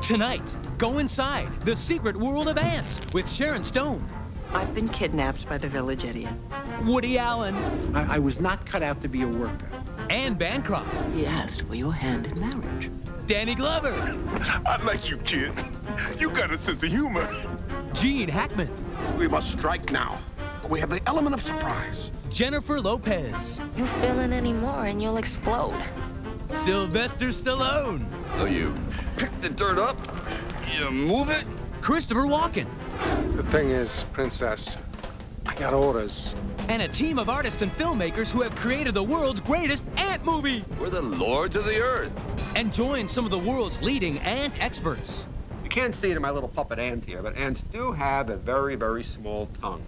Tonight, go inside the secret world of Antz with Sharon Stone, I've been kidnapped by the village idiot. Woody Allen, I was not cut out to be a worker. Anne Bancroft, He asked for your hand in marriage. Danny Glover, I like you, kid. You got a sense of humor. Gene Hackman, We must strike now. We have the element of surprise. Jennifer Lopez, You fill in any more and you'll explode. Sylvester Stallone, So you pick the dirt up, you move it. Christopher Walken, The thing is, Princess, I got orders. and a team of artists and filmmakers who have created the world's greatest ant movie. We're the lords of the earth. And join some of the world's leading ant experts. You can't see it in my little puppet ant here, but ants do have a very, very small tongue.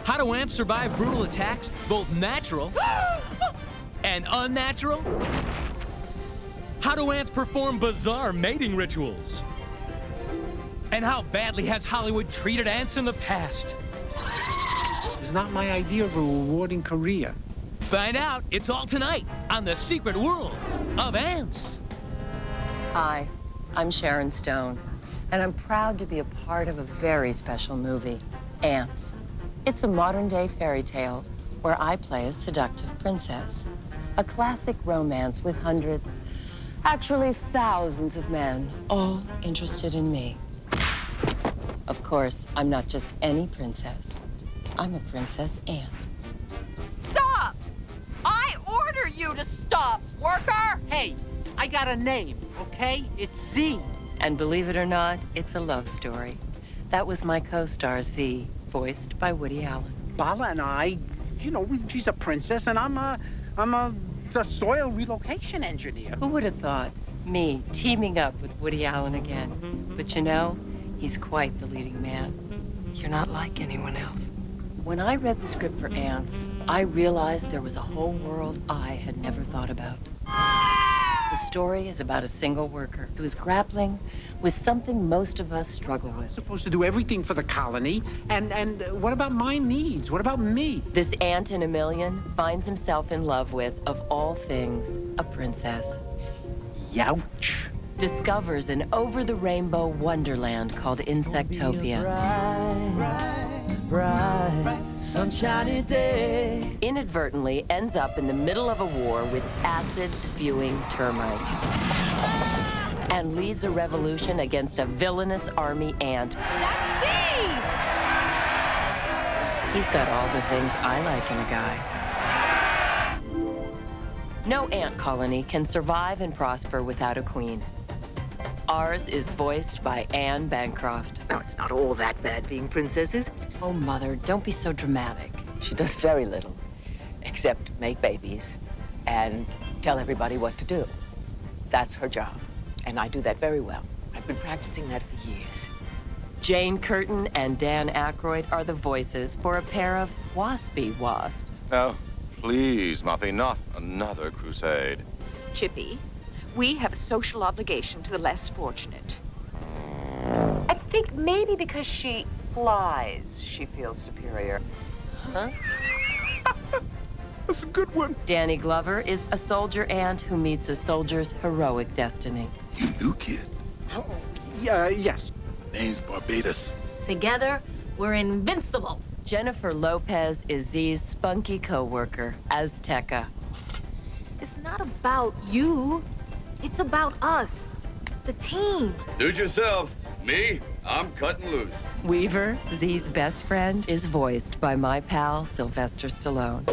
How do ants survive brutal attacks, both natural and unnatural? How do ants perform bizarre mating rituals? And how badly has Hollywood treated ants in the past? It's not my idea of a rewarding career. Find out, it's all tonight on The Secret World of Antz. Hi, I'm Sharon Stone, and I'm proud to be a part of a very special movie, Antz. It's a modern-day fairy tale where I play a seductive princess. A classic romance with hundreds, actually thousands of men, all interested in me. Of course, I'm not just any princess. I'm a princess ant. Stop! I order you to stop, worker! Hey, I got a name, okay? It's Z. And believe it or not, it's a love story. That was my co-star, Z, voiced by Woody Allen. Bala and I, she's a princess and I'm a soil relocation engineer. Who would have thought? Me teaming up with Woody Allen again. But you know, he's quite the leading man. You're not like anyone else. When I read the script for Antz, I realized there was a whole world I had never thought about. The story is about a single worker who is grappling with something most of us struggle with. Supposed to do everything for the colony, and what about my needs? What about me? This ant in a million finds himself in love with, of all things, a princess. Youch. Discovers an over-the-rainbow wonderland called Insectopia. Bright, sunshiny day. Inadvertently ends up in the middle of a war with acid-spewing termites. And leads a revolution against a villainous army ant. That's Steve! He's got all the things I like in a guy. No ant colony can survive and prosper without a queen. Ours is voiced by Anne Bancroft. Now, it's not all that bad being princesses. Oh, Mother, don't be so dramatic. She does very little, except make babies and tell everybody what to do. That's her job, and I do that very well. I've been practicing that for years. Jane Curtin and Dan Aykroyd are the voices for a pair of waspy wasps. Now, please, Muffy, not another crusade. Chippy, we have a social obligation to the less fortunate. I think maybe because she flies, she feels superior. Huh? That's a good one. Danny Glover is a soldier ant who meets a soldier's heroic destiny. You new kid. Oh, yes. Name's Barbados. Together, we're invincible. Jennifer Lopez is Z's spunky co-worker, Azteca. It's not about you. It's about us, the team. Suit yourself. Me, I'm cutting loose. Weaver, Z's best friend, is voiced by my pal, Sylvester Stallone.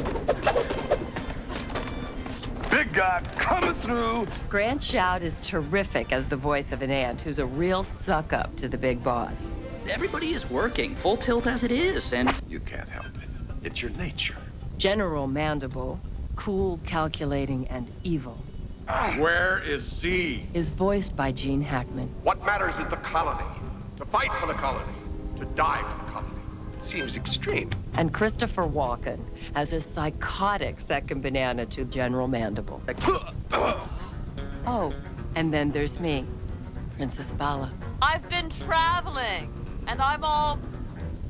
Big guy coming through. Grant Shout is terrific as the voice of an ant who's a real suck-up to the big boss. Everybody is working full tilt as it is, and You can't help it. It's your nature. General Mandible, cool, calculating, and evil, Where is Z? is voiced by Gene Hackman. What matters is the colony. To fight for the colony. To die for the colony. It seems extreme. And Christopher Walken as a psychotic second banana to General Mandible. Oh, and then there's me, Princess Bala. I've been traveling, and I'm all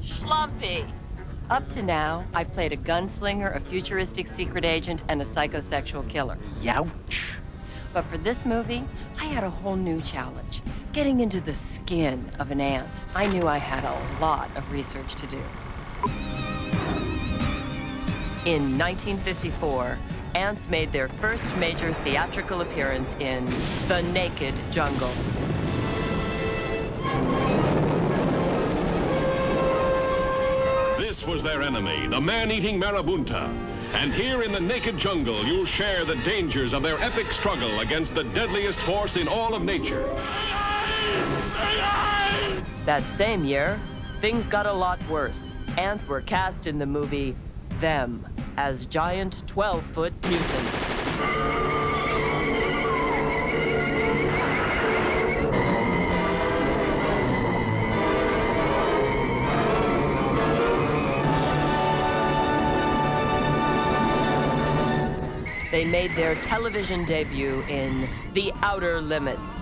schlumpy. Up to now, I've played a gunslinger, a futuristic secret agent, and a psychosexual killer. Youch. But for this movie, I had a whole new challenge. getting into the skin of an ant, I knew I had a lot of research to do. In 1954, ants made their first major theatrical appearance in The Naked Jungle. This was their enemy, the man-eating marabunta. And here in the naked jungle, you'll share the dangers of their epic struggle against the deadliest force in all of nature. That same year, things got a lot worse. Ants were cast in the movie Them as giant 12-foot mutants. They made their television debut in The Outer Limits.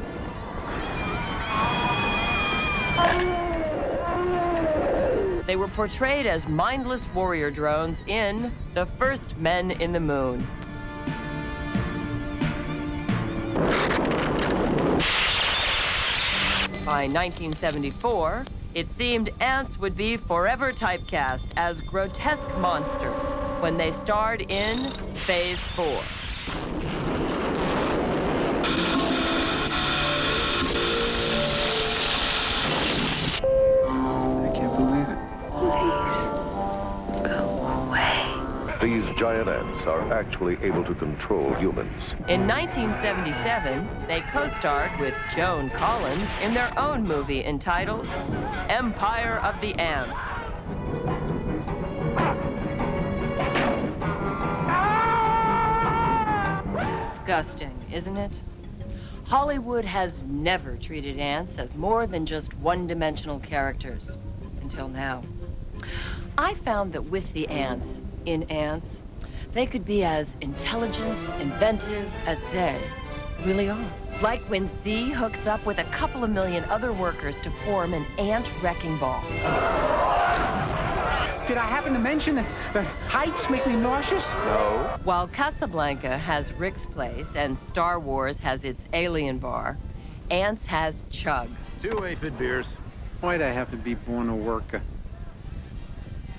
They were portrayed as mindless warrior drones in The First Men in the Moon. By 1974, it seemed ants would be forever typecast as grotesque monsters when they starred in Phase 4. I can't believe it. Please, go away. These giant ants are actually able to control humans. In 1977, they co-starred with Joan Collins in their own movie entitled Empire of the Ants. Disgusting, isn't it? Hollywood has never treated ants as more than just one-dimensional characters, until now. I found that with the ants, in Antz, they could be as intelligent, inventive as they really are. Like when Z hooks up with a couple of million other workers to form an ant wrecking ball. Did I happen to mention that heights make me nauseous? No. While Casablanca has Rick's Place and Star Wars has its alien bar, Antz has Chug. 2 aphid beers. Why'd I have to be born a worker?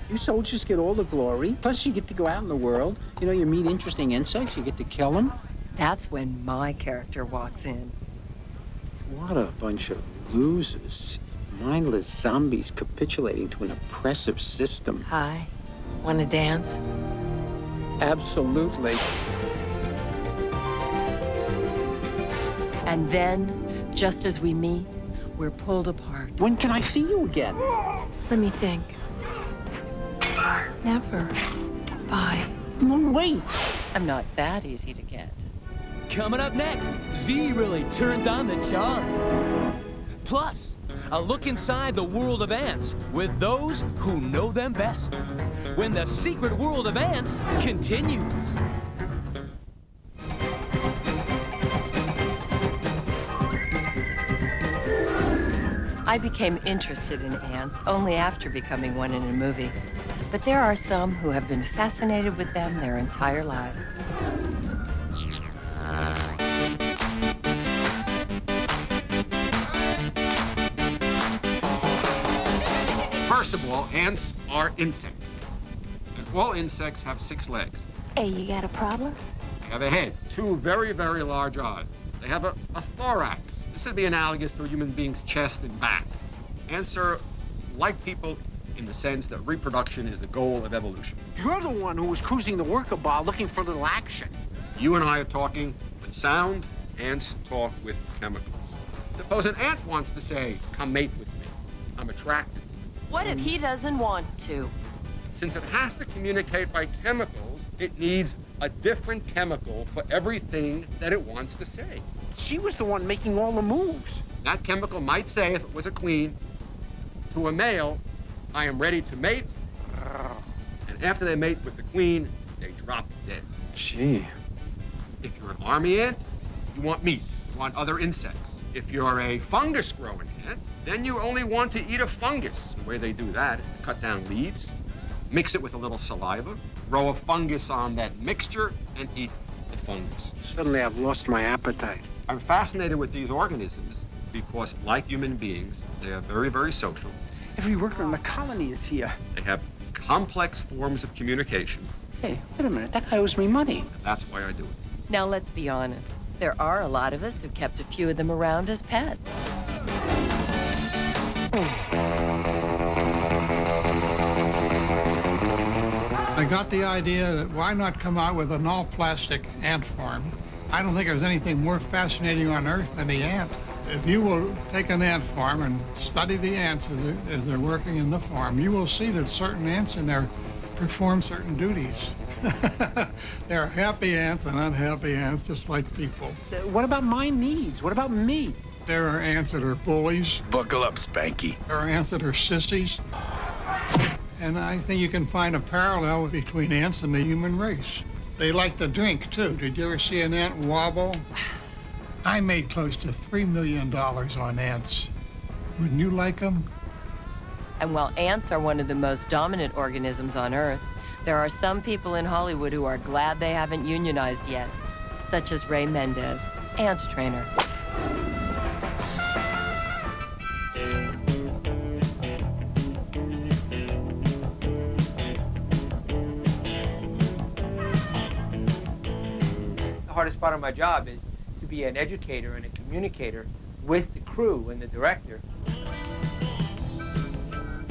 You soldiers get all the glory. Plus, you get to go out in the world. You know, you meet interesting insects. You get to kill them. That's when my character walks in. What a bunch of losers. Mindless zombies capitulating to an oppressive system. Hi. Want to dance? Absolutely. And then, just as we meet, we're pulled apart. When can I see you again? Let me think. Never. Bye. No, wait. I'm not that easy to get. Coming up next, Z really turns on the charm. Plus, a look inside the world of ants with those who know them best. When the secret world of ants continues. I became interested in ants only after becoming one in a movie. But there are some who have been fascinated with them their entire lives. First of all, ants are insects. And all insects have 6 legs. Hey, you got a problem? They have a head, 2 very, very large eyes. They have a thorax. This would be analogous to a human being's chest and back. Ants are like people in the sense that reproduction is the goal of evolution. You're the one who was cruising the worker bar looking for a little action. You and I are talking with sound, ants talk with chemicals. Suppose an ant wants to say, come mate with me. I'm attracted. What if he doesn't want to? Since it has to communicate by chemicals, it needs a different chemical for everything that it wants to say. She was the one making all the moves. That chemical might say, if it was a queen, to a male, I am ready to mate. And after they mate with the queen, they drop dead. Gee. If you're an army ant, you want meat. You want other insects. If you're a fungus-growing ant, then you only want to eat a fungus. The way they do that is to cut down leaves, mix it with a little saliva, grow a fungus on that mixture, and eat the fungus. Suddenly I've lost my appetite. I'm fascinated with these organisms because, like human beings, they are very, very social. Every worker in the colony is here. They have complex forms of communication. Hey, wait a minute. That guy owes me money. And that's why I do it. Now, let's be honest. There are a lot of us who kept a few of them around as pets. I got the idea that why not come out with an all-plastic ant farm? I don't think there's anything more fascinating on Earth than the ant. If you will take an ant farm and study the ants as they're working in the farm, you will see that certain ants in there perform certain duties. There are happy ants and unhappy ants, just like people. What about my needs? What about me? There are ants that are bullies. Buckle up, Spanky. There are ants that are sissies. And I think you can find a parallel between ants and the human race. They like to drink, too. Did you ever see an ant wobble? I made close to $3 million on ants. Wouldn't you like them? And while ants are one of the most dominant organisms on Earth, there are some people in Hollywood who are glad they haven't unionized yet, such as Ray Mendez, ant trainer. The hardest part of my job is to be an educator and a communicator with the crew and the director.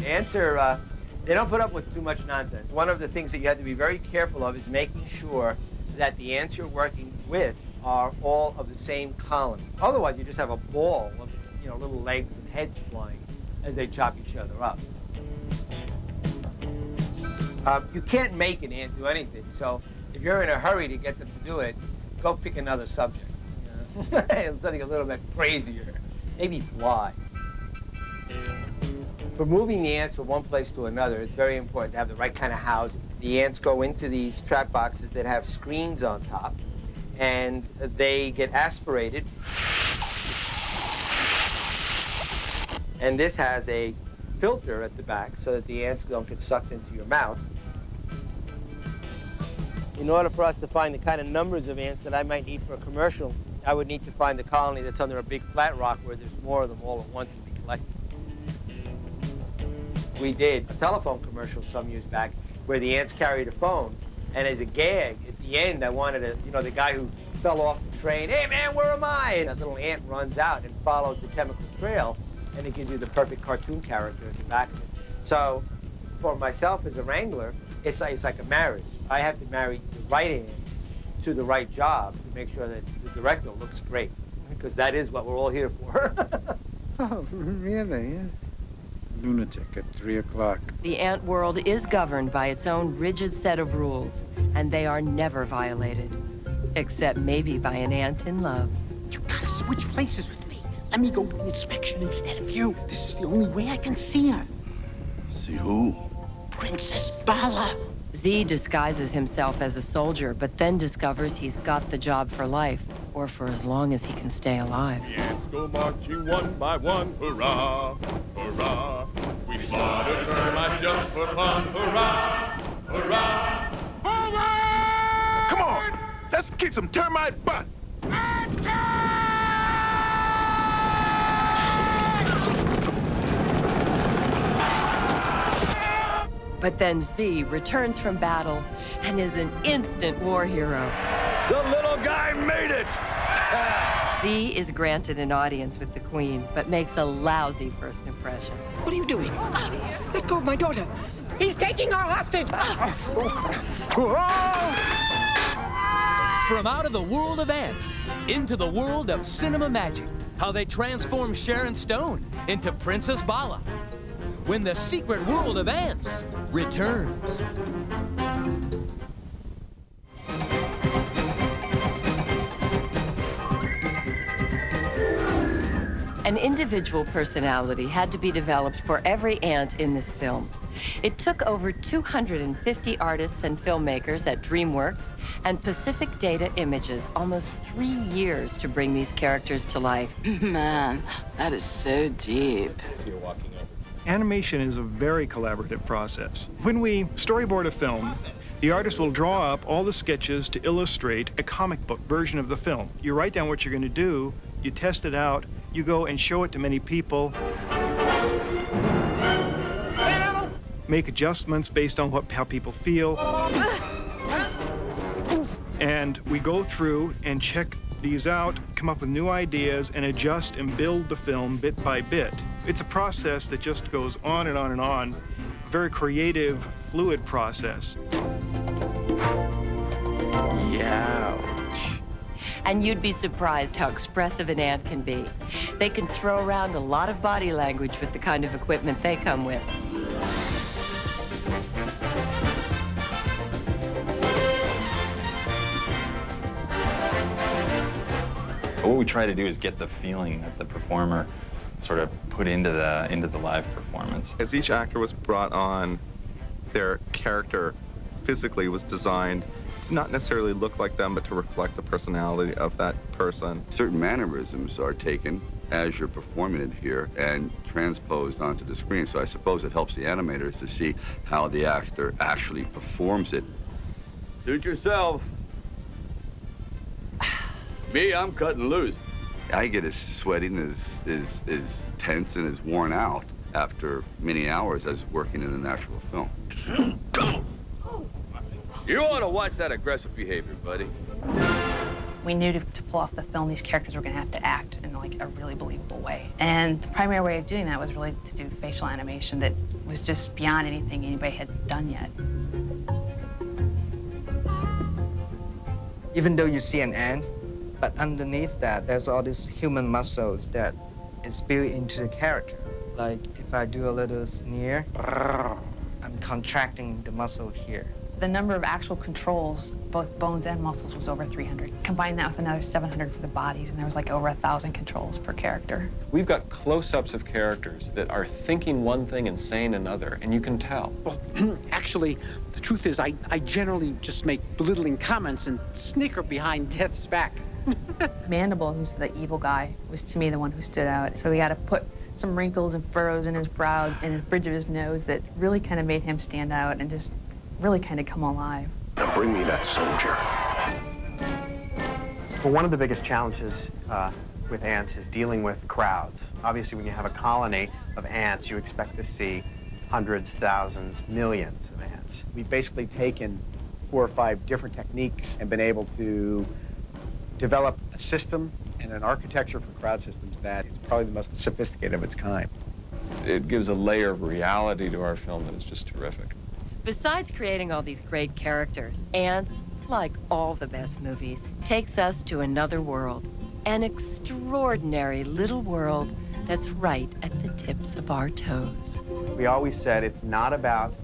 Ants are, they don't put up with too much nonsense. One of the things that you have to be very careful of is making sure that the ants you're working with are all of the same colony. Otherwise, you just have a ball of, little legs and heads flying as they chop each other up. You can't make an ant do anything, so if you're in a hurry to get them to do it, go pick another subject. Something a little bit crazier, maybe flies. For moving the ants from one place to another, it's very important to have the right kind of housing. The ants go into these trap boxes that have screens on top, and they get aspirated. And this has a filter at the back so that the ants don't get sucked into your mouth. In order for us to find the kind of numbers of ants that I might need for a commercial, I would need to find the colony that's under a big flat rock where there's more of them all at once to be collected. We did a telephone commercial some years back where the ants carried a phone, and as a gag, at the end, I wanted to, the guy who fell off the train, hey man, where am I? And a little ant runs out and follows the chemical trail, and it gives you the perfect cartoon character at the back of it. So, for myself as a wrangler, it's like a marriage. I have to marry the right ant to the right job to make sure that the director looks great, because that is what we're all here for. Oh, really? Lunatic at 3 o'clock. The ant world is governed by its own rigid set of rules, and they are never violated, except maybe by an ant in love. You gotta switch places with me. Let me go to the inspection instead of you. This is the only way I can see her. See who? Princess Bala. Z disguises himself as a soldier, but then discovers he's got the job for life, or for as long as he can stay alive. The ants go marching one by one, hurrah, hurrah. We slaughter termites just for fun, hurrah, hurrah. Forward! Come on, let's kick some termite butt. But then Z returns from battle and is an instant war hero. The little guy made it! Z is granted an audience with the Queen, but makes a lousy first impression. What are you doing? Let go of my daughter. He's taking our hostage. From out of the world of ants into the world of cinema magic, how they transform Sharon Stone into Princess Bala. When the secret world of ants returns. An individual personality had to be developed for every ant in this film. It took over 250 artists and filmmakers at DreamWorks and Pacific Data Images almost 3 years to bring these characters to life. Man, that is so deep. Animation is a very collaborative process. When we storyboard a film, the artist will draw up all the sketches to illustrate a comic book version of the film. You write down what you're going to do, you test it out, you go and show it to many people, make adjustments based on how people feel. And we go through and check these out, come up with new ideas, and adjust and build the film bit by bit. It's a process that just goes on and on and on. A very creative, fluid process. Ouch. And you'd be surprised how expressive an ant can be. They can throw around a lot of body language with the kind of equipment they come with. What we try to do is get the feeling that the performer sort of put into the live performance. As each actor was brought on, their character physically was designed to not necessarily look like them, but to reflect the personality of that person. Certain mannerisms are taken as you're performing it here and transposed onto the screen. So I suppose it helps the animators to see how the actor actually performs it. Suit yourself. Me, I'm cutting loose. I get as sweaty and as tense and as worn out after many hours as working in a natural film. You ought to watch that aggressive behavior, buddy. We knew to pull off the film, these characters were going to have to act in like a really believable way. And the primary way of doing that was really to do facial animation that was just beyond anything anybody had done yet. Even though you see an ant, but underneath that, there's all these human muscles that is built into the character. Like, if I do a little sneer, I'm contracting the muscle here. The number of actual controls, both bones and muscles, was over 300. Combine that with another 700 for the bodies, and there was like over 1,000 controls per character. We've got close-ups of characters that are thinking one thing and saying another, and you can tell. Well, actually, the truth is I generally just make belittling comments and snicker behind Death's back. Mandible, who's the evil guy, was to me the one who stood out. So we got to put some wrinkles and furrows in his brow and the bridge of his nose that really kind of made him stand out and just really kind of come alive. Now bring me that soldier. Well, one of the biggest challenges with ants is dealing with crowds. Obviously, when you have a colony of ants, you expect to see hundreds, thousands, millions of ants. We've basically taken 4 or 5 different techniques and been able to develop a system and an architecture for crowd systems that is probably the most sophisticated of its kind. It gives a layer of reality to our film that is just terrific. Besides creating all these great characters, Antz, like all the best movies, takes us to another world. An extraordinary little world that's right at the tips of our toes. We always said it's not about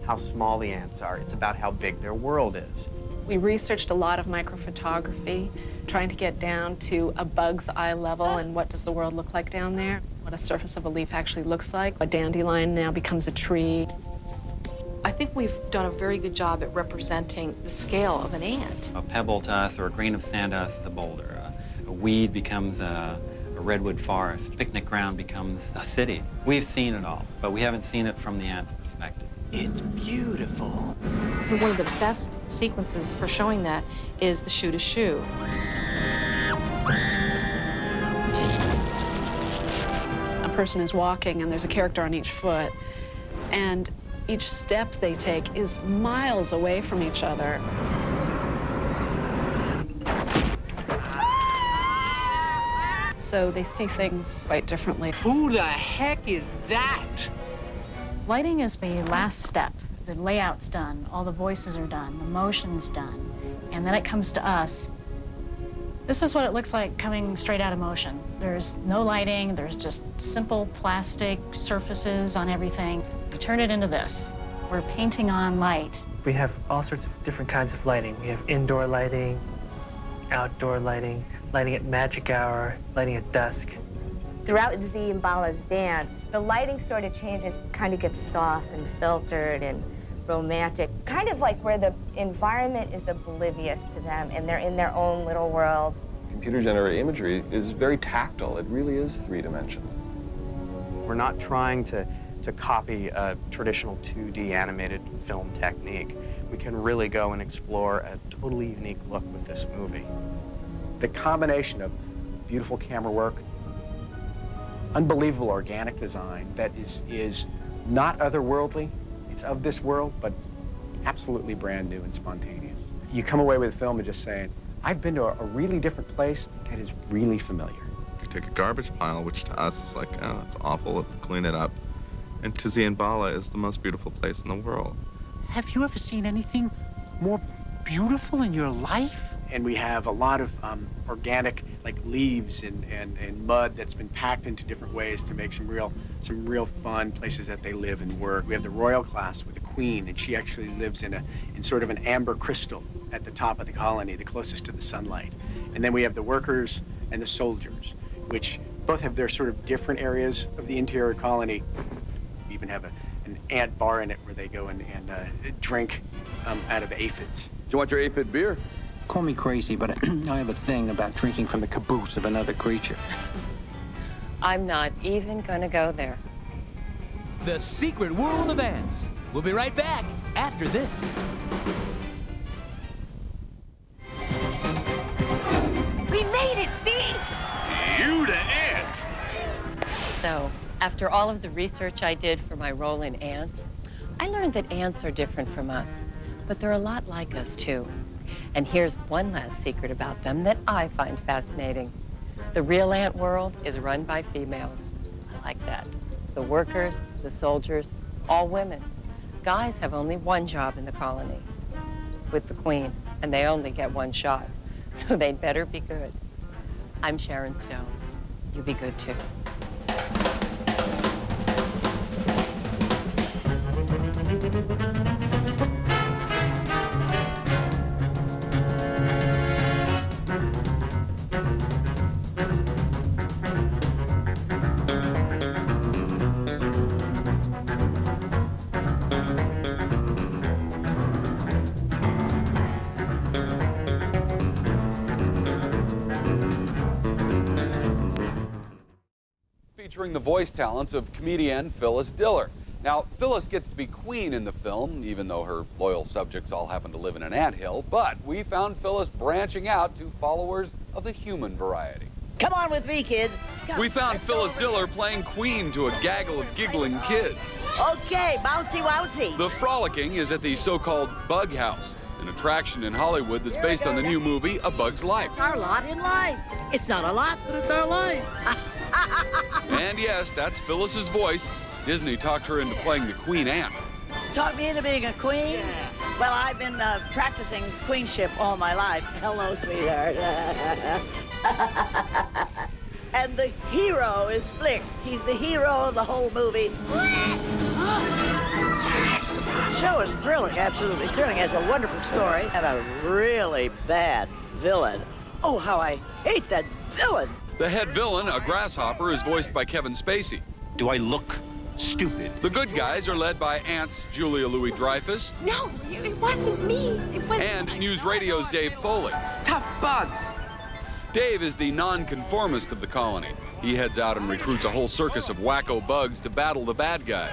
how small the ants are, it's about how big their world is. We researched a lot of microphotography, trying to get down to a bug's eye level and what does the world look like down there, what a surface of a leaf actually looks like. A dandelion now becomes a tree. I think we've done a very good job at representing the scale of an ant. A pebble to us or a grain of sand to us is a boulder. A weed becomes a redwood forest. Picnic ground becomes a city. We've seen it all, but we haven't seen it from the ant's perspective. It's beautiful. One of the best sequences for showing that is the shoe to shoe. A person is walking and there's a character on each foot, and each step they take is miles away from each other. So they see things quite differently. Who the heck is that? Lighting is the last step. The layout's done, all the voices are done, the motion's done, and then it comes to us. This is what it looks like coming straight out of motion. There's no lighting, there's just simple plastic surfaces on everything. We turn it into this. We're painting on light. We have all sorts of different kinds of lighting. We have indoor lighting, outdoor lighting, lighting at magic hour, lighting at dusk. Throughout Z and Bala's dance, the lighting sort of changes, kind of gets soft and filtered and romantic, kind of like where the environment is oblivious to them and they're in their own little world. Computer-generated imagery is very tactile. It really is 3 dimensions. We're not trying to copy a traditional 2D animated film technique. We can really go and explore a totally unique look with this movie. The combination of beautiful camera work, unbelievable organic design that is not otherworldly. It's of this world, but absolutely brand new and spontaneous. You come away with a film and just saying, I've been to a really different place that is really familiar. You take a garbage pile, which to us is like, oh, it's awful, let's clean it up. And to Ziembala is the most beautiful place in the world. Have you ever seen anything more beautiful in your life? And we have a lot of organic, like leaves and mud that's been packed into different ways to make some real fun places that they live and work. We have the royal class with the queen, and she actually lives in sort of an amber crystal at the top of the colony, the closest to the sunlight. And then we have the workers and the soldiers, which both have their sort of different areas of the interior colony. We even have an ant bar in it where they go and drink out of aphids. Do you want your aphid beer? Call me crazy, but I have a thing about drinking from the caboose of another creature. I'm not even gonna go there. The Secret World of Antz. We'll be right back after this. We made it, see? You the ant. So, after all of the research I did for my role in Antz, I learned that ants are different from us, but they're a lot like us too. And here's one last secret about them that I find fascinating. The real ant world is run by females. I like that. The workers, the soldiers, all women. Guys have only one job in the colony, with the queen, and they only get one shot. So they'd better be good. I'm Sharon Stone. You be good too. Featuring the voice talents of comedian Phyllis Diller. Now, Phyllis gets to be queen in the film, even though her loyal subjects all happen to live in an anthill, but we found Phyllis branching out to followers of the human variety. Come on with me, kids. Come. We found Phyllis Diller playing queen to a gaggle of giggling kids. Okay, bouncy wouncy. The frolicking is at the so-called Bug House, an attraction in Hollywood that's based on the new movie A Bug's Life. It's our lot in life. It's not a lot, but it's our life. And yes, that's Phyllis's voice. Disney talked her into playing the queen ant. Talk me into being a queen? Yeah. Well, I've been practicing queenship all my life. Hello, sweetheart. And the hero is Flick. He's the hero of the whole movie. The show is thrilling, absolutely thrilling. It has a wonderful story and a really bad villain. Oh, how I hate that villain. The head villain, a grasshopper, is voiced by Kevin Spacey. Do I look stupid? The good guys are led by Antz Julia Louis-Dreyfus. No, it wasn't me. It wasn't. And News Radio's Dave Foley. Tough bugs. Dave is the nonconformist of the colony. He heads out and recruits a whole circus of wacko bugs to battle the bad guys.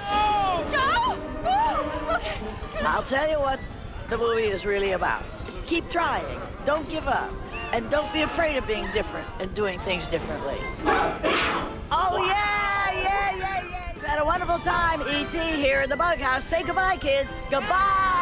No! Oh, okay. I'll tell you what the movie is really about. Keep trying. Don't give up. And don't be afraid of being different and doing things differently. Oh, yeah. We've had a wonderful time, E.T., here in the Bug House. Say goodbye, kids. Goodbye.